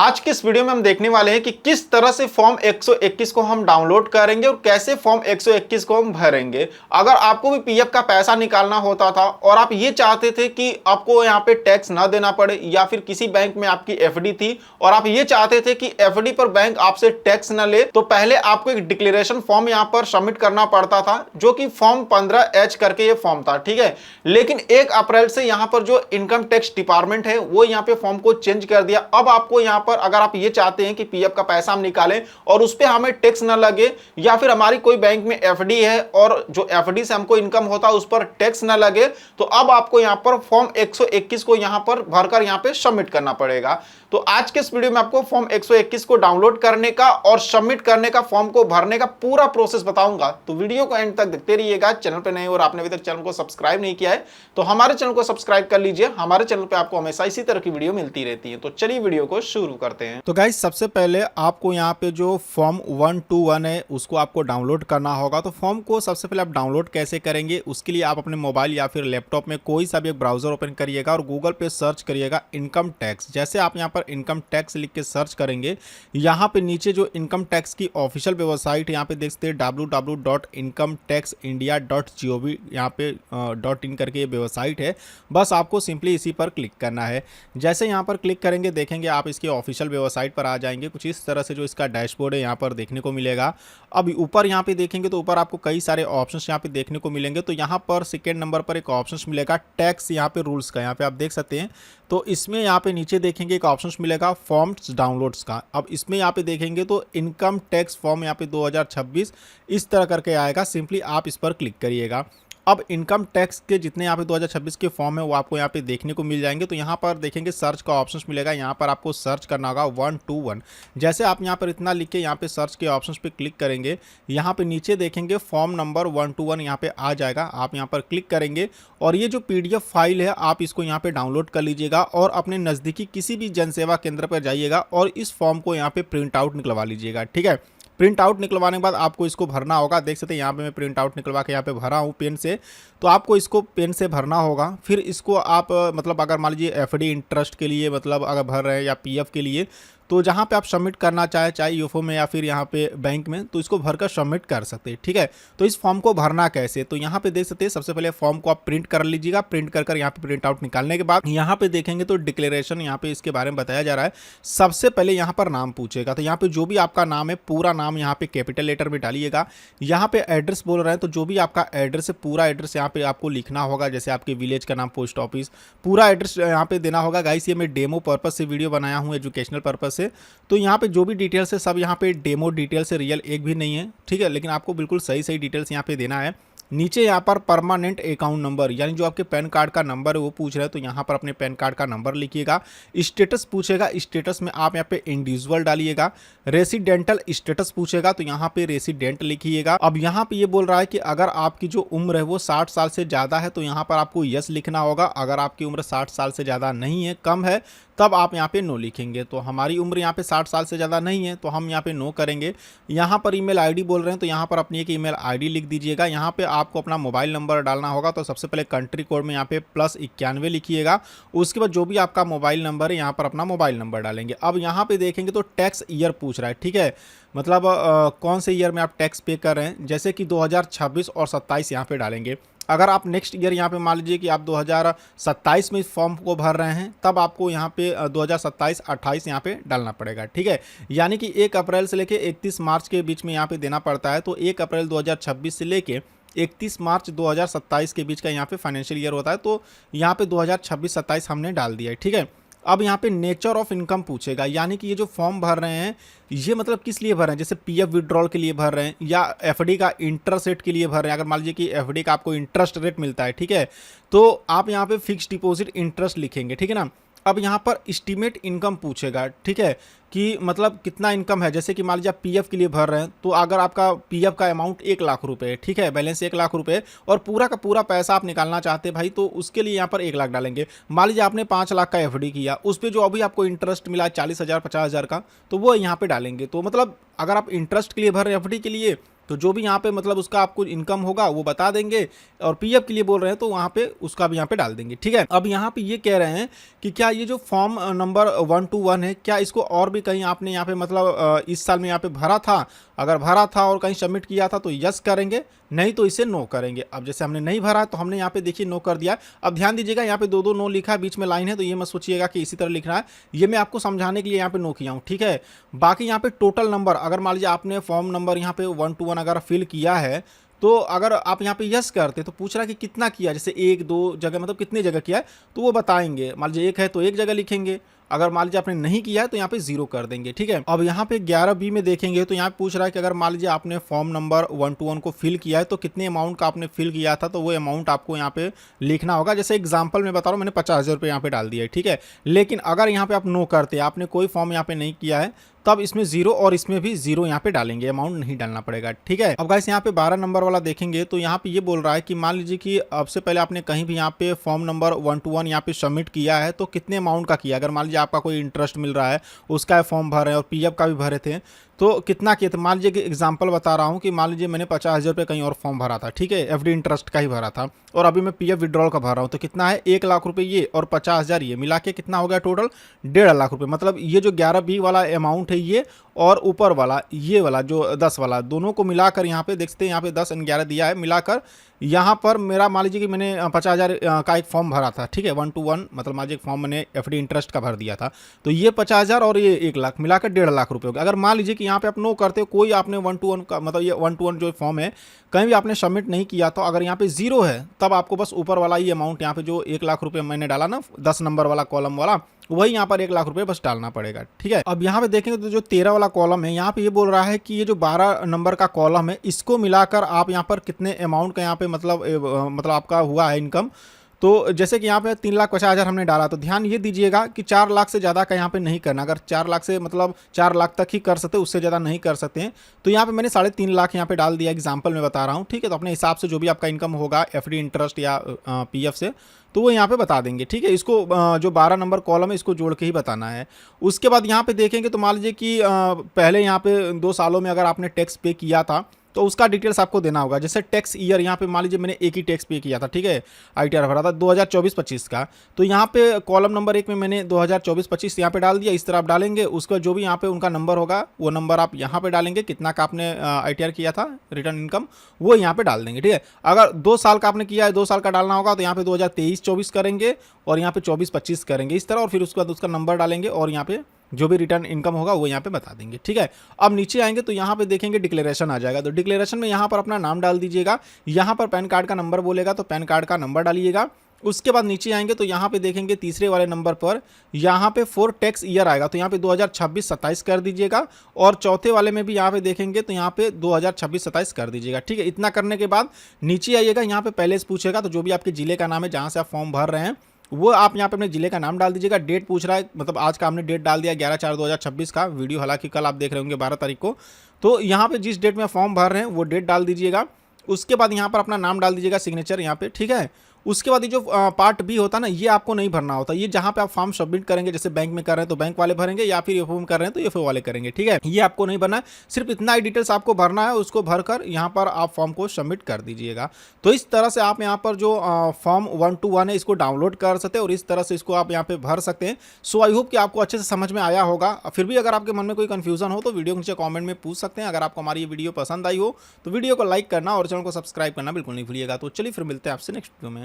आज के इस वीडियो में हम देखने वाले हैं कि किस तरह से फॉर्म 121 को हम डाउनलोड करेंगे और कैसे फॉर्म 121 को हम भरेंगे। अगर आपको भी पीएफ का पैसा निकालना होता था और आप ये चाहते थे कि आपको यहाँ पे टैक्स ना देना पड़े, या फिर किसी बैंक में आपकी एफडी थी और आप ये चाहते थे कि एफडी पर बैंक आपसे टैक्स न ले, तो पहले आपको एक डिक्लेरेशन फॉर्म यहाँ पर सबमिट करना पड़ता था, जो कि फॉर्म 15H करके ये फॉर्म था। ठीक है, लेकिन 1 अप्रैल से यहाँ पर जो इनकम टैक्स डिपार्टमेंट है वो यहाँ पे फॉर्म को चेंज कर दिया। अब आपको यहाँ पर अगर आप ये चाहते हैं कि पीएफ का पैसा हम निकालें और उस पे हमें टैक्स ना लगे, या फिर हमारी कोई बैंक में एफडी है और जो एफडी से हमको इनकम होता है उस पर टैक्स ना लगे, तो अब आपको यहाँ पर फॉर्म 121 को यहाँ पर भरकर यहाँ पे सबमिट करना पड़ेगा। तो आज के इस वीडियो में आपको फॉर्म 121 को डाउनलोड करने का और सबमिट करने का, फॉर्म को भरने का पूरा प्रोसेस बताऊंगा, तो वीडियो को एंड तक देखते रहिएगा। चैनल पे नए और आपने अभी तक चैनल को सब्सक्राइब नहीं किया है तो हमारे चैनल को सब्सक्राइब कर लीजिए। हमारे चैनल पे आपको हमेशा इसी तरह की वीडियो मिलती रहती है। तो चलिए वीडियो को शुरू करते हैं। तो गाइस, सबसे पहले आपको यहाँ पे जो फॉर्म 121 है उसको आपको डाउनलोड करना होगा। तो फॉर्म को सबसे पहले आप डाउनलोड कैसे करेंगे, उसके लिए आप अपने मोबाइल या फिर लैपटॉप में कोई सा भी एक ब्राउजर ओपन करिएगा और गूगल पे सर्च करिएगा इनकम टैक्स। जैसे आप यहाँ पर इनकम टैक्स लिख के सर्च करेंगे, यहाँ पे नीचे जो इनकम टैक्स की ऑफिशियल वेबसाइट यहाँ पे देख सकते हैं www.incometaxindia.gov यहाँ पे .in करके ये वेबसाइट है। बस आपको सिंपली इसी पर क्लिक करना है। जैसे यहाँ पर क्लिक करेंगे देखेंगे आप इसकी ऑफिशियल वेबसाइट पर आ जाएंगे। कुछ इस तरह से जो इसका डैशबोर्ड है यहाँ पर देखने को मिलेगा। अब ऊपर यहाँ पे देखेंगे तो ऊपर आपको कई सारे ऑप्शंस यहाँ पे देखने को मिलेंगे। तो यहाँ पर सेकेंड नंबर पर एक ऑप्शंस मिलेगा टैक्स यहाँ पे रूल्स का, यहाँ पे आप देख सकते हैं। तो इसमें यहाँ पे नीचे देखेंगे एक ऑप्शंस मिलेगा फॉर्म्स डाउनलोड्स का। अब इसमें यहाँ पे देखेंगे तो इनकम टैक्स फॉर्म यहाँ पे 2026 इस तरह करके आएगा। सिंपली आप इस पर क्लिक करिएगा। अब इनकम टैक्स के जितने यहाँ पे 2026 के फॉर्म है वो आपको यहाँ पे देखने को मिल जाएंगे। तो यहाँ पर देखेंगे सर्च का ऑप्शंस मिलेगा, यहाँ पर आपको सर्च करना होगा 121। जैसे आप यहाँ पर इतना लिख के यहाँ पे सर्च के ऑप्शंस पे क्लिक करेंगे, यहाँ पे नीचे देखेंगे फॉर्म नंबर 121 यहाँ पे आ जाएगा। आप यहाँ पर क्लिक करेंगे और ये जो PDF फाइल है आप इसको यहाँ पे डाउनलोड कर लीजिएगा और अपने नज़दीकी किसी भी जनसेवा केंद्र पर जाइएगा और इस फॉर्म को यहाँ पे प्रिंट आउट निकलवा लीजिएगा। ठीक है, प्रिंट आउट निकलवाने के बाद आपको इसको भरना होगा। देख सकते हैं यहाँ पे मैं प्रिंट आउट निकलवा के यहाँ पे भरा हूँ पेन से। तो आपको इसको पेन से भरना होगा। फिर इसको आप मतलब अगर मान लीजिए एफडी इंटरेस्ट के लिए मतलब अगर भर रहे हैं या पीएफ के लिए, तो जहाँ पे आप सबमिट करना चाहे, चाहे यूफो में या फिर यहाँ पे बैंक में, तो इसको भरकर सबमिट कर सकते हैं। ठीक है, तो इस फॉर्म को भरना कैसे, तो यहाँ पे देख सकते हैं सबसे पहले फॉर्म को आप प्रिंट कर लीजिएगा। प्रिंट कर यहाँ पे प्रिंट आउट निकालने के बाद यहाँ पे देखेंगे तो डिक्लेरेशन यहाँ पे इसके बारे में बताया जा रहा है। सबसे पहले यहाँ पर नाम पूछेगा, तो यहाँ पे जो भी आपका नाम है पूरा नाम यहाँ पे कैपिटल लेटर में डालिएगा। यहाँ पे एड्रेस बोल रहे हैं तो जो भी आपका एड्रेस है पूरा एड्रेस यहाँ पे आपको लिखना होगा। जैसे आपके विलेज का नाम, पोस्ट ऑफिस, पूरा एड्रेस यहाँ पे देना होगा। गाइस, ये मैं डेमो पर्पज से वीडियो बनाया हूँ, एजुकेशनल पर्पज से। तो यहाँ पे जो भी डिटेल्स है सब यहाँ पे डेमो डिटेल्स है, रियल एक भी नहीं है। ठीक है, लेकिन आपको बिल्कुल सही सही डिटेल्स यहाँ पे देना है। नीचे यहाँ पर परमानेंट अकाउंट नंबर यानी जो आपके पैन कार्ड का नंबर है वो पूछ रहे हैं, तो यहाँ पर अपने पैन कार्ड का नंबर लिखिएगा। स्टेटस पूछेगा, स्टेटस में आप यहाँ पे इंडिविजुअल डालिएगा। रेसिडेंटल स्टेटस पूछेगा तो यहाँ पे रेसिडेंट लिखिएगा। अब यहाँ पे ये बोल रहा है कि अगर आपकी जो उम्र है वो 60 साल से ज़्यादा है तो यहाँ पर आपको यस लिखना होगा। अगर आपकी उम्र 60 साल से ज़्यादा नहीं है, कम है, तब आप यहाँ पे नो लिखेंगे। तो हमारी उम्र यहाँ पे 60 साल से ज़्यादा नहीं है तो हम यहाँ पे नो करेंगे। यहाँ पर ईमेल आईडी बोल रहे हैं तो यहाँ पर अपनी एक ईमेल आईडी लिख दीजिएगा। यहाँ पे आपको अपना मोबाइल नंबर डालना होगा। तो सबसे पहले कंट्री कोड में यहाँ पे +91 लिखिएगा। उसके बाद जो भी आपका मोबाइल नंबर है यहाँ पर अपना मोबाइल नंबर डालेंगे। अब यहाँ पे देखेंगे तो टैक्स ईयर पूछ रहा है। ठीक है, मतलब कौन से ईयर में आप टैक्स पे कर रहे हैं, जैसे कि 2026 और 27 यहाँ पे डालेंगे। अगर आप नेक्स्ट ईयर यहाँ पे मान लीजिए कि आप 2027 में इस फॉर्म को भर रहे हैं, तब आपको यहाँ पे 2027-28 यहाँ पे डालना पड़ेगा। ठीक है, यानी कि 1 अप्रैल से लेके 31 मार्च के बीच में यहाँ पे देना पड़ता है। तो 1 अप्रैल 2026 से लेके 31 मार्च 2027 के बीच का यहाँ पे फाइनेंशियल ईयर होता है। तो यहाँ पे 2026-27 हमने डाल दिया है। ठीक है, अब यहाँ पे नेचर ऑफ इनकम पूछेगा, यानी कि ये जो फॉर्म भर रहे हैं ये मतलब किस लिए भर रहे हैं, जैसे पीएफ विड्रॉल के लिए भर रहे हैं या एफडी का इंटरेस्ट रेट के लिए भर रहे हैं। अगर मान लीजिए कि एफडी का आपको इंटरेस्ट रेट मिलता है, ठीक है, तो आप यहाँ पे फिक्स डिपॉजिट इंटरेस्ट लिखेंगे। ठीक है ना। अब यहाँ पर एस्टीमेट इनकम पूछेगा। ठीक है, कि मतलब कितना इनकम है, जैसे कि मान लीजिए आप पीएफ के लिए भर रहे हैं तो अगर आपका पीएफ का अमाउंट 1 लाख रुपए है, ठीक है, बैलेंस 1 लाख रुपए और पूरा का पूरा पैसा आप निकालना चाहते हैं भाई, तो उसके लिए यहाँ पर 1 लाख डालेंगे। मान लीजिए आपने 5 लाख का एफडी किया, उस पर जो अभी आपको इंटरेस्ट मिला 40,000 50,000 का, तो वो यहाँ पे डालेंगे। तो मतलब अगर आप इंटरेस्ट के लिए भर रहे हैं एफडी के लिए तो जो भी यहाँ पे मतलब उसका आपको इनकम होगा वो बता देंगे, और पीएफ के लिए बोल रहे हैं तो वहाँ पे उसका भी यहाँ पे डाल देंगे। ठीक है, अब यहाँ पे ये कह रहे हैं कि क्या ये जो फॉर्म नंबर 121 है, क्या इसको और भी कहीं आपने यहाँ पे मतलब इस साल में यहाँ पे भरा था? अगर भरा था और कहीं सबमिट किया था तो यस करेंगे, नहीं तो इसे नो करेंगे। अब जैसे हमने नहीं भरा तो हमने यहाँ पे देखिए नो कर दिया। अब ध्यान दीजिएगा, यहाँ पे दो दो नो लिखा है, बीच में लाइन है, तो ये मत सोचिएगा कि इसी तरह लिखना है, ये मैं आपको समझाने के लिए यहाँ पे नो किया हूँ। ठीक है, बाकी यहाँ पे टोटल नंबर, अगर मान लीजिए आपने फॉर्म नंबर यहाँ पे 121 अगर फिल किया है, तो अगर आप यहाँ पे यस करते तो पूछ रहा है कि कितना किया, जैसे एक दो जगह मतलब कितनी जगह किया है, तो वो बताएंगे। मान लीजिए एक है तो एक जगह लिखेंगे, अगर मान लीजिए आपने नहीं किया है तो यहाँ पे 0 कर देंगे। ठीक है, अब यहाँ पे 11B में देखेंगे तो यहाँ पे पूछ रहा है कि अगर मान लीजिए आपने फॉर्म नंबर 121 को फिल किया है तो कितने अमाउंट का आपने फिल किया था, तो वो अमाउंट आपको यहाँ पे लिखना होगा। जैसे एग्जाम्पल में बता रहा हूँ, मैंने 50,000 रुपये यहाँ पे डाल दिया है। ठीक है, लेकिन अगर यहाँ पे आप नो करते, आपने कोई फॉर्म यहाँ पे नहीं किया है, तब इसमें 0 और इसमें भी 0 यहाँ पे डालेंगे, अमाउंट नहीं डालना पड़ेगा। ठीक है, अब गाइस यहाँ पे 12 नंबर वाला देखेंगे तो यहाँ पे ये बोल रहा है कि मान लीजिए कि अब से पहले आपने कहीं भी यहाँ पे फॉर्म नंबर 121 यहाँ पे सबमिट किया है तो कितने अमाउंट का किया। अगर मान लीजिए आपका कोई इंटरेस्ट मिल रहा है उसका फॉर्म भर रहे हैं और पीएफ का भी भरे थे, तो कितना किया था। मान लीजिए कि एग्जांपल बता रहा हूँ कि मान लीजिए मैंने 50,000 रुपये कहीं और फॉर्म भरा था। ठीक है, एफडी इंटरेस्ट का ही भरा था, और अभी मैं पीएफ विड्रॉल का भर रहा हूँ, तो कितना है 1 लाख रुपये ये और 50,000 ये मिला के कितना हो गया टोटल 1.5 लाख रुपये। मतलब ये जो 11B वाला अमाउंट है ये, और ऊपर वाला ये वाला जो 10 वाला, दोनों को मिलाकर यहाँ पे देखते हैं, यहाँ पे 10 और 11 दिया है, मिलाकर यहाँ पर मेरा मान लीजिए कि मैंने 50,000 का एक फॉर्म भरा था। ठीक है, 121 मतलब मान लीजिए एक फॉर्म मैंने एफडी इंटरेस्ट का भर दिया था, तो ये 50,000 और ये 1 लाख मिलाकर 1.5 लाख रुपये हो गया। अगर मान लीजिए कि यहाँ पे आप नो करते हो, कोई आपने 121 का मतलब ये 121 जो फॉर्म है कहीं भी आपने सबमिट नहीं किया, तो अगर यहाँ पे 0 है तब आपको बस ऊपर वाला ये अमाउंट यहाँ पे जो 1 लाख रुपये मैंने डाला ना 10 नंबर वाला कॉलम वाला, वही यहाँ पर 1 लाख रुपये बस डालना पड़ेगा। ठीक है, अब यहाँ पे देखेंगे तो जो 13 वाला कॉलम है, यहाँ पे ये बोल रहा है कि ये जो 12 नंबर का कॉलम है इसको मिलाकर आप यहाँ पर कितने अमाउंट का यहाँ पे मतलब आपका हुआ है इनकम। तो जैसे कि यहाँ पे 3,50,000 हमने डाला, तो ध्यान ये दीजिएगा कि 4 लाख से ज़्यादा का यहाँ पे नहीं करना। अगर 4 लाख से मतलब 4 लाख तक ही कर सकते, उससे ज़्यादा नहीं कर सकते हैं, तो यहाँ पे मैंने 3.5 लाख यहाँ पे डाल दिया, एग्जाम्पल में बता रहा हूँ। ठीक है, तो अपने हिसाब से जो भी आपका इनकम होगा एफडी इंटरेस्ट या पीएफ से, तो वो यहाँ पे बता देंगे। ठीक है, इसको जो 12 नंबर कॉलम है इसको जोड़ के ही बताना है। उसके बाद यहाँ पे देखेंगे तो मान लीजिए कि पहले यहाँ पे 2 सालों में अगर आपने टैक्स पे किया था तो उसका डिटेल्स आपको देना होगा। जैसे टैक्स ईयर यहाँ पे मान लीजिए मैंने एक ही टैक्स पे किया था। ठीक है, आईटीआर भरा था 2024-25 का, तो यहाँ पे कॉलम नंबर 1 में मैंने 2024-25 यहाँ पे डाल दिया। इस तरह आप डालेंगे, उसका जो भी यहाँ पे उनका नंबर होगा वो नंबर आप यहाँ पे डालेंगे, कितना का आपने आईटीआर किया था रिटर्न इनकम, वो यहाँ पे डाल देंगे। ठीक है, अगर 2 साल का आपने किया है, 2 साल का डालना होगा, तो यहाँ पे 2023-24 करेंगे और यहाँ पे 24-25 करेंगे इस तरह, और फिर उसके बाद उसका नंबर डालेंगे और यहाँ पे जो भी रिटर्न इनकम होगा वो यहाँ पे बता देंगे। ठीक है, अब नीचे आएंगे तो यहाँ पे देखेंगे डिक्लेरेशन आ जाएगा, तो डिक्लेरेशन में यहाँ पर अपना नाम डाल दीजिएगा। यहाँ पर पैन कार्ड का नंबर बोलेगा तो पैन कार्ड का नंबर डालिएगा। उसके बाद नीचे आएंगे तो यहाँ पे देखेंगे तीसरे वाले नंबर पर यहाँ पे 4 टैक्स ईयर आएगा, तो यहाँ पे 2026-27 कर दीजिएगा, और चौथे वाले में भी यहाँ पे देखेंगे तो यहाँ पे 2026-27 कर दीजिएगा। ठीक है, इतना करने के बाद नीचे आइएगा, यहाँ पे पहले से पूछेगा, तो जो भी आपके जिले का नाम है जहाँ से आप फॉर्म भर रहे हैं वो आप यहाँ पे अपने जिले का नाम डाल दीजिएगा। डेट पूछ रहा है, मतलब आज का हमने डेट डाल दिया 11/4/2026 का वीडियो, हालांकि कल आप देख रहे होंगे 12 तारीख को, तो यहाँ पे जिस डेट में फॉर्म भर रहे हैं वो डेट डाल दीजिएगा। उसके बाद यहाँ पर अपना नाम डाल दीजिएगा, सिग्नेचर यहाँ पे। ठीक है, उसके बाद ये जो पार्ट बी होता है ना, ये आपको नहीं भरना होता। ये जहाँ पे आप फॉर्म सबमिट करेंगे, जैसे बैंक में कर रहे हैं तो बैंक वाले भरेंगे, या फिर एफओ में कर रहे हैं तो एफओ वाले करेंगे। ठीक है, ये आपको नहीं भरना है, सिर्फ इतना ही डिटेल्स आपको भरना है, उसको भरकर यहाँ पर आप फॉर्म को सबमिट कर दीजिएगा। तो इस तरह से आप यहाँ पर जो फॉर्म 121 है इसको डाउनलोड कर सकते हैं और इस तरह से इसको आप यहाँ पे भर सकते हैं। सो आई होप कि आपको अच्छे से समझ में आया होगा। फिर भी अगर आपके मन में कोई कन्फ्यूजन हो तो वीडियो के नीचे कॉमेंट में पूछ सकते हैं। अगर आपको हमारी ये वीडियो पसंद आई हो तो वीडियो को लाइक करना और चैनल को सब्सक्राइब करना बिल्कुल नहीं भूलिएगा। तो चलिए फिर मिलते हैं आपसे नेक्स्ट वीडियो में।